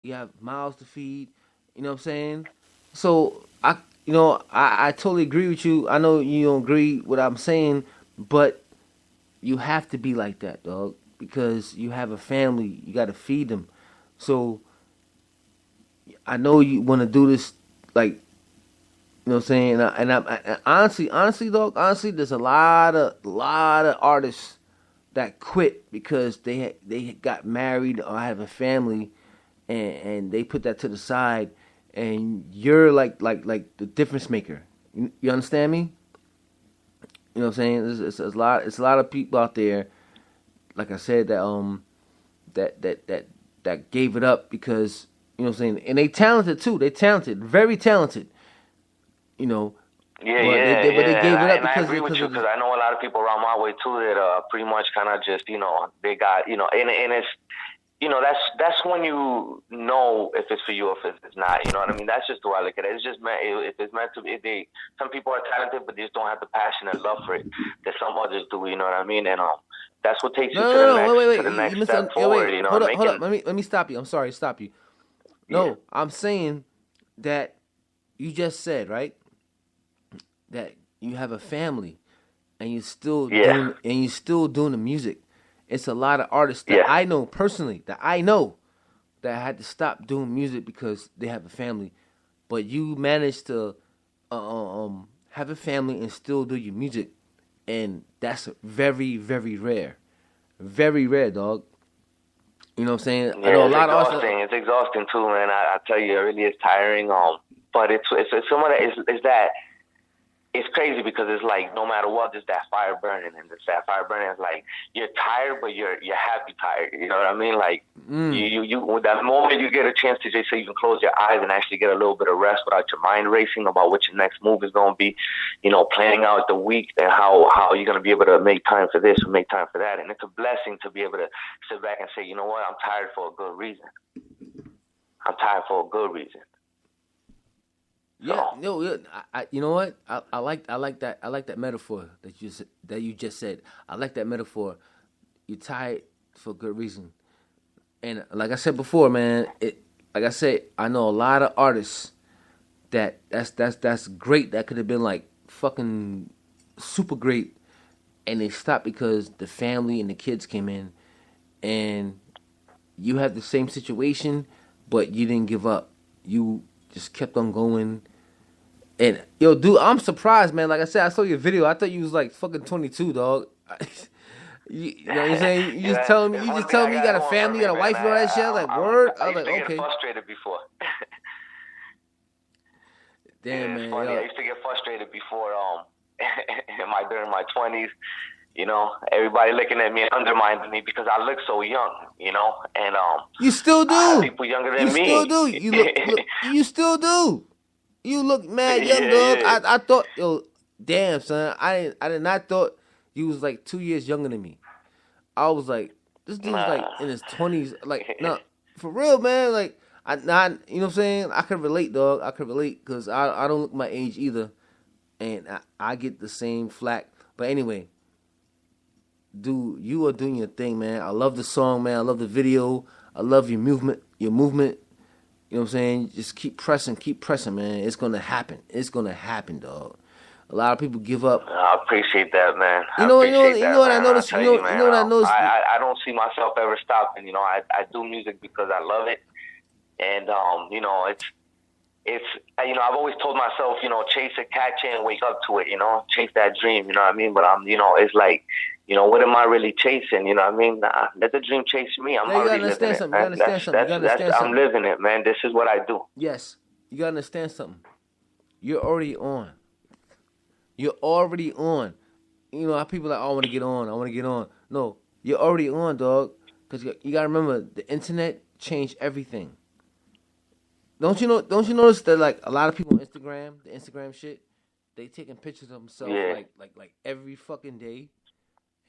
you have mouths to feed. You know what I'm saying? So I totally agree with you. I know you don't agree with what I'm saying, but you have to be like that, dog, because you have a family. You got to feed them. So I know you want to do this, like, you know what I'm saying. Honestly, dog, honestly, there's a lot of artists that quit because they got married or have a family, and they put that to the side, and you're like the difference maker. You understand me? You know what I'm saying? It's a lot of people out there, like I said, that gave it up because, you know what I'm saying, and they talented too. They talented, very talented. You know, Yeah, but yeah, they yeah, gave it up and I because agree with you of because the. I know a lot of people around my way too that pretty much kind of just they got and it's that's when you know if it's for you or if it's not. You know what I mean? That's just the way I look at it. It's just meant if it's meant to be. If they Some people are talented, but they just don't have the passion and love for it that some others do. You know what I mean? And that's what takes No, you no, to the no, no, wait, wait, to the wait. You next missed. step Wait, forward. You know, hold and up, hold up. making Let me stop you. I'm sorry, stop you. yeah, No, I'm saying that you just said, right, that you have a family and yeah, you still doing the music. It's a lot of artists that yeah, I know personally that I know that had to stop doing music because they have a family. But you managed to have a family and still do your music, and that's very, very rare. Very rare, dog. You know what I'm saying? I know yeah. a It's lot of artists. exhausting. It's exhausting too, man. I tell you, it really is tiring. But it's some of that is that it's crazy because it's like no matter what, there's that fire burning, and it's that fire burning is like you're tired, but you're happy tired. You know what I mean? Like Mm, with that moment you get a chance to just so you can close your eyes and actually get a little bit of rest without your mind racing about what your next move is going to be. Planning out the week and how you're going to be able to make time for this or make time for that, and it's a blessing to be able to sit back and say, you know what, I'm tired for a good reason. I'm tired for a good reason. yeah, So no, yeah, you know what? I like that metaphor that you just said. I like that metaphor. You're tired for good reason. And like I said before, man, like I said, I know a lot of artists that's great. That could have been like fucking super great, and they stopped because the family and the kids came in, and you had the same situation, but you didn't give up. You just kept on going. And yo, dude, I'm surprised, man. Like I said, I saw your video. I thought you was like fucking 22, dog. You know what I'm saying? You just yeah, telling me, it's you one just thing I telling me you got got a going for family, you me, got a man. wife, and all that shit. I was like, word. I I was used like, to get okay, frustrated before. damn, Yeah, it's man, funny. I yo, used to get frustrated before during my 20s. Everybody looking at me and undermining me because I look so young. And you still I have do, people younger you than still me. do. You still do. You look mad young, Yeah, dog. yeah. I thought, yo, damn, son, I did not thought you was like 2 years younger than me. I was like, this dude's like Nah. in his 20s. Like, no, for real, man. Like, I not, you know what I'm saying? I could relate, dog. I could relate because I don't look my age either, and I get the same flack. But anyway, dude, you are doing your thing, man. I love the song, man. I love the video. I love your movement. Your movement. You know what I'm saying? Just keep pressing, man. It's gonna happen. It's gonna happen, dog. A lot of people give up. I appreciate that, man. You I know, you know, appreciate you know that, what I man. I noticed. tell you, You man. know what I noticed. I don't see myself ever stopping. I do music because I love it, and it's I've always told myself, chase it, catch it, and wake up to it. Chase that dream. You know what I mean? But it's like, what am I really chasing? You know what I mean? Nah, let the dream chase me. I'm Now you gotta already living understand it, something. You man. gotta understand something. You gotta That's understand I'm something. living it, man. This is what I do. Yes, you gotta understand something. You're already on. You're already on. You know how people are like, oh, I want to get on. I want to get on. No, you're already on, dog. Because you gotta remember, the internet changed everything. Don't you know? Don't you notice that like a lot of people on Instagram, the Instagram shit, they taking pictures of themselves Yeah, like every fucking day,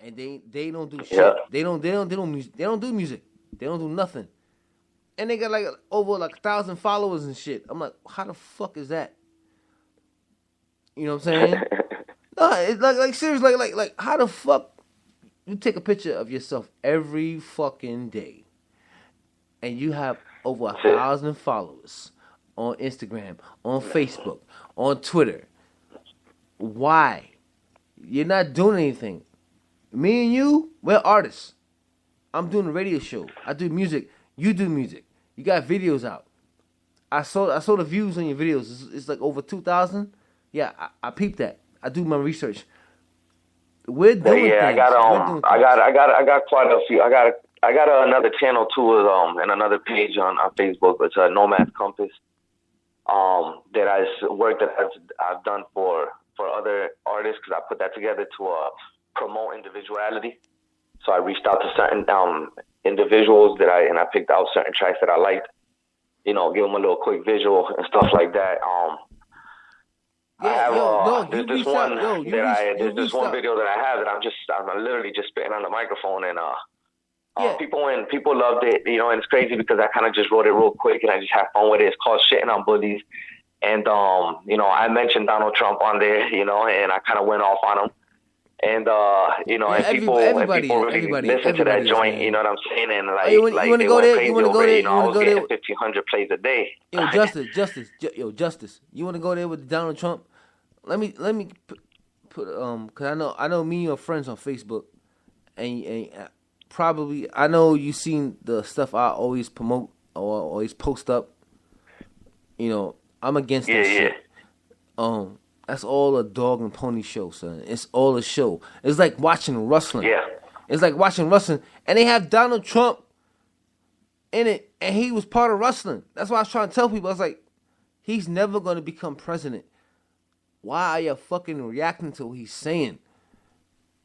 and they don't do yeah. shit. They don't do music. They don't do nothing, and they got like over like 1,000 followers and shit. I'm like, how the fuck is that? You know what I'm saying? No, it's like seriously, like how the fuck you take a picture of yourself every fucking day, and you have over That's it. 1,000 followers on Instagram, on Facebook, on Twitter. Why? You're not doing anything. Me and you, we're artists. I'm doing a radio show. I do music. You do music. You got videos out. I saw the views on your videos. It's like over 2,000. Yeah, I peeped that. I do my research. We're doing Yeah, things. I got quite a few. I got another channel too, and another page on Facebook. It's a Nomad Compass. That I've done for other artists, because I put that together to promote individuality. So I reached out to certain individuals and I picked out certain tracks that I liked. You know, give them a little quick visual and stuff like that. There's this one video that I have that I'm literally just spitting on the microphone, and people loved it, you know, and it's crazy because I kind of just wrote it real quick and I just had fun with it. It's called Shitting on Bullies. And, you know, I mentioned Donald Trump on there, you know, and I kind of went off on him. And, you know, and people really listen to that joint, man. You know what I'm saying? And like, you want to go there? You want to go there? You know, I was getting 1,500 plays a day. Yo, Justice, you want to go there with Donald Trump? Let me put cause I know me and your friends on Facebook, and probably I know you seen the stuff I always promote or always post up. You know, I'm against that shit. That's all a dog and pony show, son. It's all a show. It's like watching wrestling. Yeah. It's like watching wrestling, and they have Donald Trump in it, and he was part of wrestling. That's why I was trying to tell people. I was like, he's never going to become president. Why are you fucking reacting to what he's saying?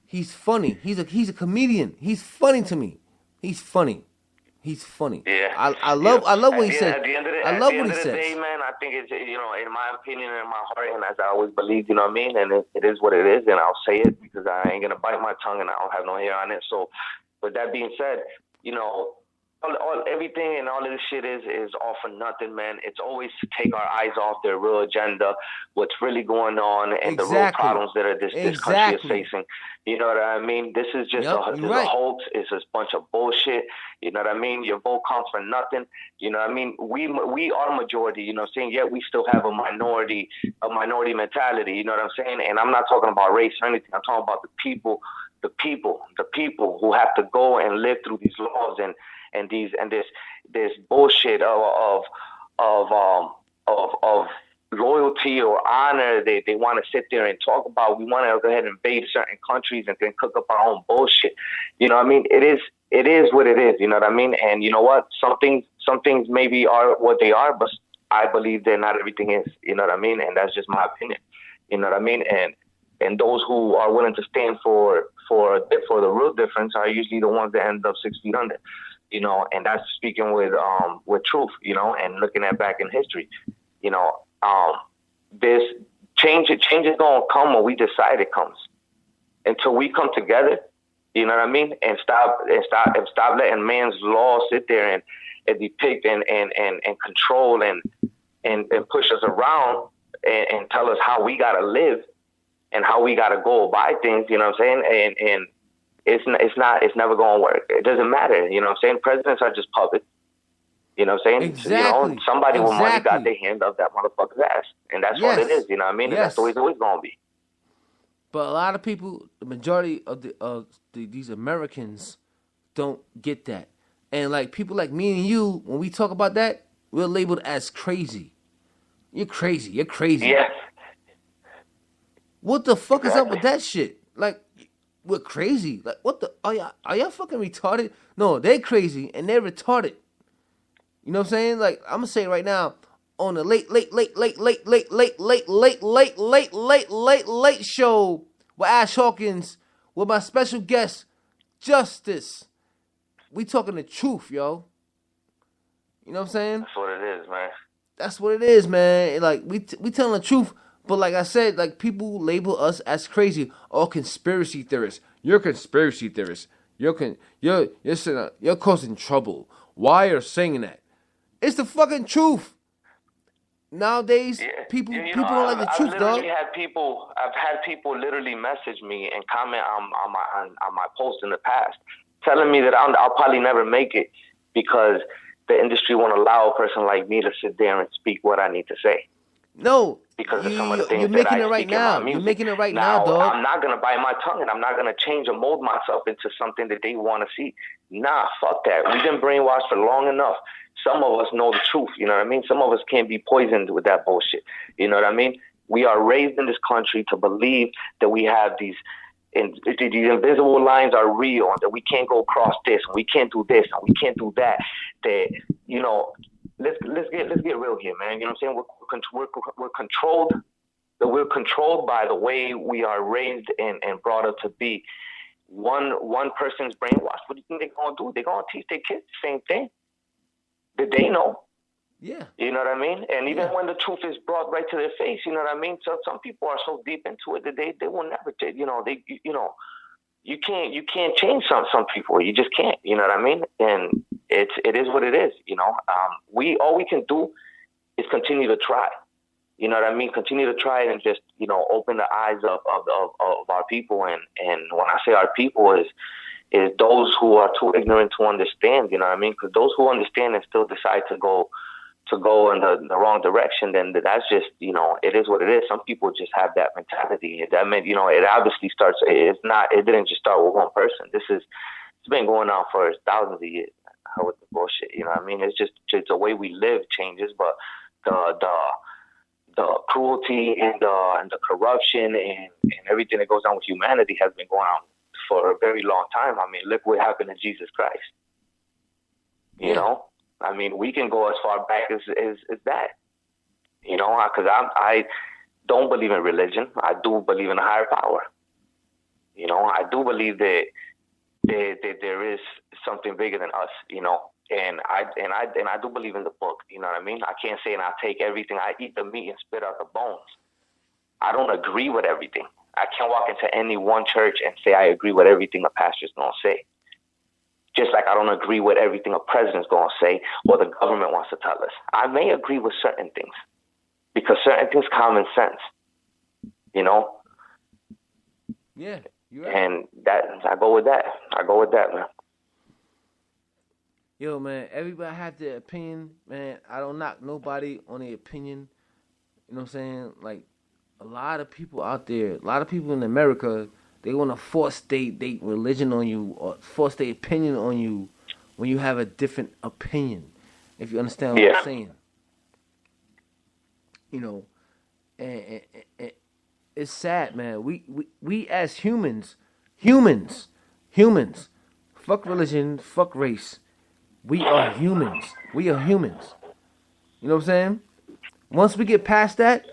He's funny. He's a comedian. He's funny to me. He's funny. Yeah. I love what he said. I love what he says. Day, man, I think it's, you know, in my opinion, in my heart, and as I always believe, you know what I mean? And it is what it is, and I'll say it because I ain't gonna bite my tongue and I don't have no hair on it. So, with that being said, you know, everything and all of this shit is all for nothing, man. It's always to take our eyes off their real agenda, what's really going on, and the real problems that this country is facing. You know what I mean? This is just a hoax. It's a bunch of bullshit. You know what I mean? Your vote counts for nothing. You know what I mean? We are majority. You know what I'm saying? Yet we still have a minority mentality. You know what I'm saying? And I'm not talking about race or anything. I'm talking about the people who have to go and live through these laws and this bullshit of loyalty or honor. They want to sit there and talk about, we want to go ahead and invade certain countries and then cook up our own bullshit. You know what I mean? It is what it is. You know what I mean? And you know what? Some things maybe are what they are, but I believe that not everything is. You know what I mean? And that's just my opinion. You know what I mean? And those who are willing to stand for the real difference are usually the ones that end up 6 feet under. You know, and that's speaking with truth, you know, and looking at back in history. You know, this change is gonna come when we decide it comes. Until we come together, you know what I mean, and stop letting man's law sit there and depict and control and push us around and tell us how we gotta live and how we gotta go by things. You know what I'm saying? And it's never going to work. It doesn't matter. You know what I'm saying? Presidents are just puppets. You know what I'm saying? Exactly. You know, somebody with money got their hand up that motherfucker's ass. And that's what it is. You know what I mean? And that's the way it's always going to be. But a lot of people, the majority of these Americans don't get that. And like people like me and you, when we talk about that, we're labeled as crazy. You're crazy. Yeah. What the fuck is up with that shit? Like, we're crazy. Like, what the? Are y'all fucking retarded? No, they're crazy and they're retarded. You know what I'm saying? Like, I'm gonna say it right now, on the late show with Ash Hawkins with my special guest, Justice. We talking the truth, yo. You know what I'm saying? That's what it is, man. That's what it is, man. Like, we telling the truth. But like I said, like people label us as crazy or conspiracy theorists. You're a conspiracy theorist. You're causing trouble. Why are you saying that? It's the fucking truth. Nowadays, people don't like the truth, dog. I've had people literally message me and comment on my post in the past, telling me that I'll probably never make it because the industry won't allow a person like me to sit there and speak what I need to say. No, Because of some of the you're things that making I it right speak in my now. music. You're making it right now, Now, dog. I'm not going to bite my tongue, and I'm not going to change or mold myself into something that they want to see. Nah, fuck that. We've been brainwashed for long enough. Some of us know the truth, you know what I mean? Some of us can't be poisoned with that bullshit, you know what I mean? We are raised in this country to believe that we have these invisible lines are real, and that we can't go across this, and we can't do this, and we can't do that. That, you know, let's get real here, man. You know what I'm saying? We're controlled. That we're controlled by the way we are raised and brought up to be. One person's brainwashed. What do you think they're gonna do? They're gonna teach their kids the same thing that they know. Yeah. You know what I mean? And even when the truth is brought right to their face, you know what I mean? So some people are so deep into it that they will never take, you can't change some people. You just can't, you know what I mean? And it is what it is, you know. All we can do is continue to try. You know what I mean? Continue to try and just, you know, open the eyes of our people. And when I say our people is those who are too ignorant to understand, you know what I mean? Because those who understand and still decide to go in the wrong direction, then that's just, you know, it is what it is. Some people just have that mentality. That meant, you know, it obviously starts, it didn't just start with one person. It's been going on for thousands of years with the bullshit, you know what I mean? It's just the way we live changes, but the cruelty and the corruption and everything that goes on with humanity has been going on for a very long time. I mean, look what happened to Jesus Christ. You know? I mean, we can go as far back as that. You know, because I don't believe in religion. I do believe in a higher power. You know, I do believe that there is something bigger than us, you know. And I do believe in the book, you know what I mean? I can't say and I take everything. I eat the meat and spit out the bones. I don't agree with everything. I can't walk into any one church and say I agree with everything a pastor's going to say. Just like I don't agree with everything a president's going to say or the government wants to tell us. I may agree with certain things because certain things common sense, you know? Yeah, you're right. And I go with that. Man. Yo, man, everybody have their opinion, man. I don't knock nobody on their opinion. You know what I'm saying? Like, a lot of people out there, a lot of people in America, they want to force their religion on you or force their opinion on you when you have a different opinion, if you understand what I'm saying. You know, and it's sad, man. We as humans, fuck religion, fuck race. We are humans. We are humans. You know what I'm saying? Once we get past that,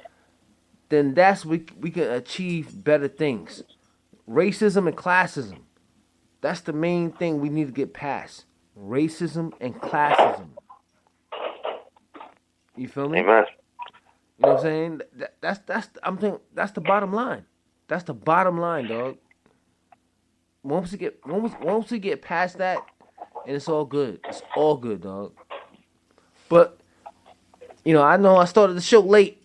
then that's we can achieve better things. Racism and classism. That's the main thing we need to get past. Racism and classism. You feel me? Amen. You know what I'm saying? That's the bottom line. That's the bottom line, dog. Once we get past that, and it's all good. It's all good, dog. But, you know I started the show late.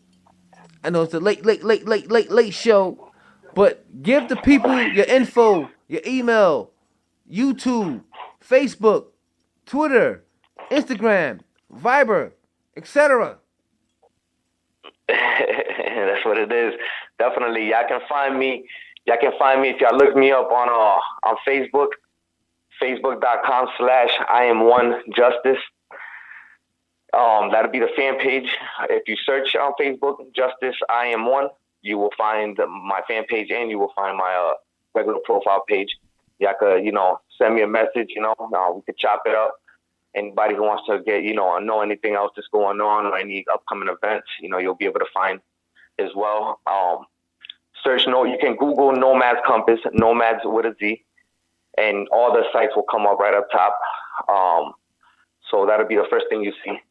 I know it's a late show. But give the people your info, your email, YouTube, Facebook, Twitter, Instagram, Viber, etc. That's what it is. Definitely. Y'all can find me if y'all look me up on Facebook. Facebook.com/IamOneJustice. That'll be the fan page. If you search on Facebook, Justice I Am One, you will find my fan page and you will find my regular profile page. Y'all could, send me a message, we could chop it up. Anybody who wants to get, know anything else that's going on or any upcoming events, you'll be able to find as well. You can Google Nomad's Compass, Nomads with a Z. And all the sites will come up right up top. So that'll be the first thing you see.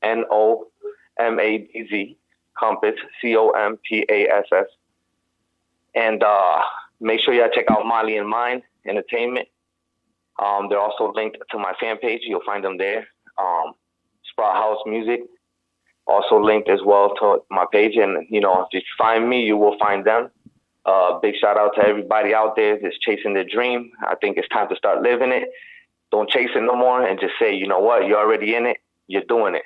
NOMADZ, Compass, COMPASS. And make sure y'all check out Molly and Mine Entertainment. They're also linked to my fan page. You'll find them there. Sprout House Music, also linked as well to my page. And, if you find me, you will find them. Big shout out to everybody out there that's chasing their dream. I think it's time to start living it. Don't chase it no more, and just say, you know what, you're already in it. You're doing it.